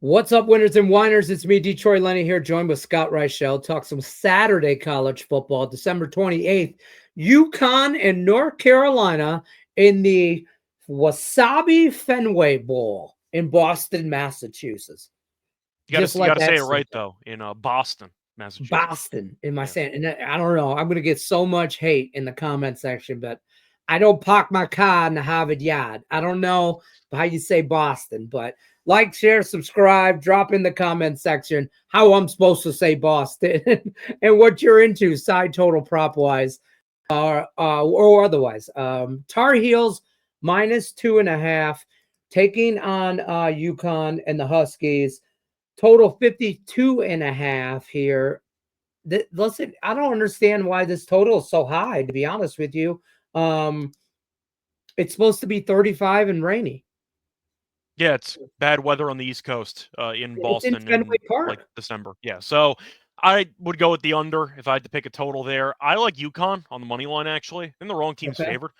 What's up, winners and whiners? It's me, Detroit Lenny here, joined with Scott Reichel. Talk some Saturday college football, December 28th. UConn and North Carolina in the Wasabi Fenway Bowl in Boston, Massachusetts. You got to say it right though. In Boston, Massachusetts. Boston, in my saying, and I don't know. I'm going to get so much hate in the comment section, but I don't park my car in the Harvard Yard. I don't know how you say Boston, but like, share, subscribe, drop in the comment section how I'm supposed to say Boston and what you're into side total prop wise or otherwise. Tar Heels -2.5, taking on UConn and the Huskies. Total 52.5 here. Listen, I don't understand why this total is so high, to be honest with you. It's supposed to be 35 and rainy. Yeah, it's bad weather on the East Coast in Boston in like December. Yeah, so I would go with the under if I had to pick a total there. I like UConn on the money line, actually. I think the wrong team's favored.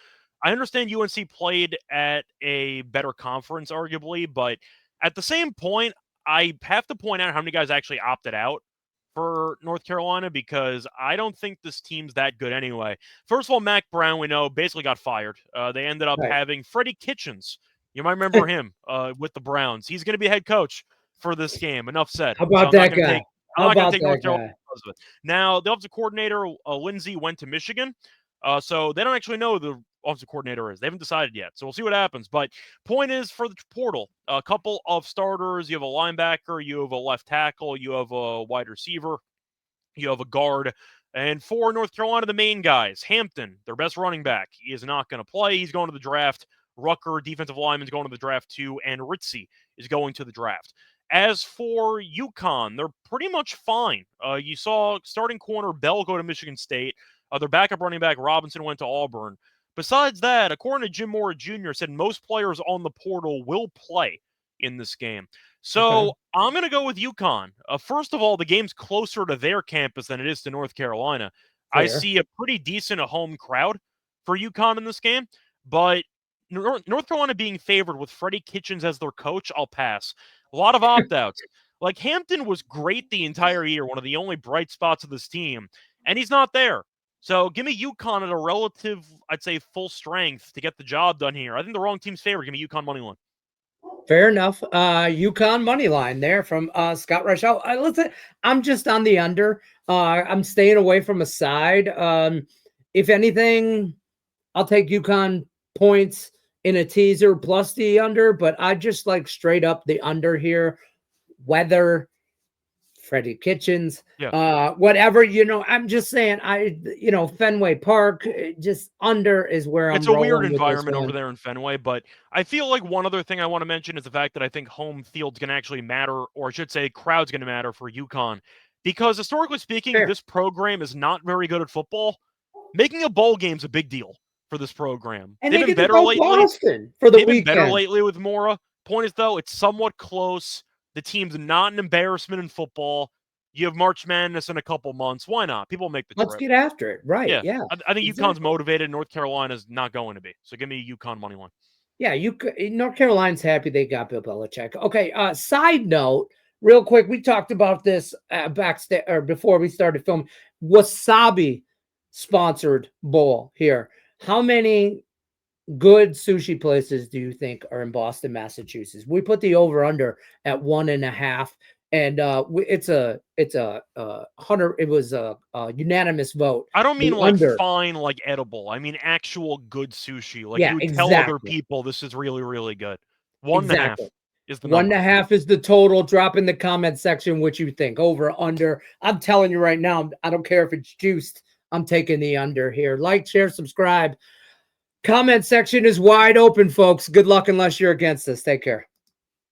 I understand UNC played at a better conference, arguably, but at the same point, I have to point out how many guys actually opted out for North Carolina because I don't think this team's that good anyway. First of all, Mac Brown, we know, basically got fired. They ended up having Freddie Kitchens. You might remember him with the Browns. He's going to be head coach for this game. Enough said. How about that guy? I'm not going to take North Carolina because of it. Now, the offensive coordinator, Lindsay, went to Michigan. So they don't actually know who the offensive coordinator is. They haven't decided yet. So we'll see what happens. But point is, for the portal, a couple of starters. You have a linebacker. You have a left tackle. You have a wide receiver. You have a guard. And for North Carolina, the main guys, Hampton, their best running back. He is not going to play. He's going to the draft. Rucker, defensive lineman, is going to the draft too. And Ritzy is going to the draft. As for UConn, they're pretty much fine. You saw starting corner Bell go to Michigan State. Their backup running back Robinson went to Auburn. Besides that, according to Jim Mora Jr., said most players on the portal will play in this game. So I'm going to go with UConn. First of all, the game's closer to their campus than it is to North Carolina. Fair. I see a pretty decent home crowd for UConn in this game, but North Carolina being favored with Freddie Kitchens as their coach, I'll pass. A lot of opt-outs. Like, Hampton was great the entire year, one of the only bright spots of this team, and he's not there. So give me UConn at a relative, I'd say, full strength to get the job done here. I think the wrong team's favored. Give me UConn money line. Fair enough. UConn money line there from Scott Reichel. Listen, I'm just on the under. I'm staying away from a side. If anything, I'll take UConn points in a teaser plus the under, but I just like straight up the under here. Weather, Freddie Kitchens, whatever, I'm just saying, Fenway Park, just under is where I'm. It's a weird environment over there in Fenway, but I feel like one other thing I want to mention is the fact that I think home field's going to actually matter, or I should say crowd's going to matter for UConn, because historically speaking, this program is not very good at football. Making a bowl game's a big deal for this program. And they've been better lately. Boston for the They've weekend. Been better lately with Mora. Point is, though, it's somewhat close. The team's not an embarrassment in football. You have March Madness in a couple months. Why not? People make the trip. Let's get after it. Right. Yeah. I think UConn's motivated. North Carolina's not going to be. So give me UConn money line. Yeah, North Carolina's happy they got Bill Belichick. Okay. Side note, real quick, we talked about this backstage or before we started filming. Wasabi sponsored bowl here. How many good sushi places do you think are in Boston, Massachusetts? We put the over under at 1.5, and it's a Hunter. It was a unanimous vote. I don't mean like fine, like edible. I mean actual good sushi. Like you would tell other people this is really, really good. 1.5 is the number. 1.5 is the total. Drop in the comment section what you think. Over, under. I'm telling you right now, I don't care if it's juiced. I'm taking the under here. Like, share, subscribe. Comment section is wide open, folks. Good luck unless you're against us. Take care.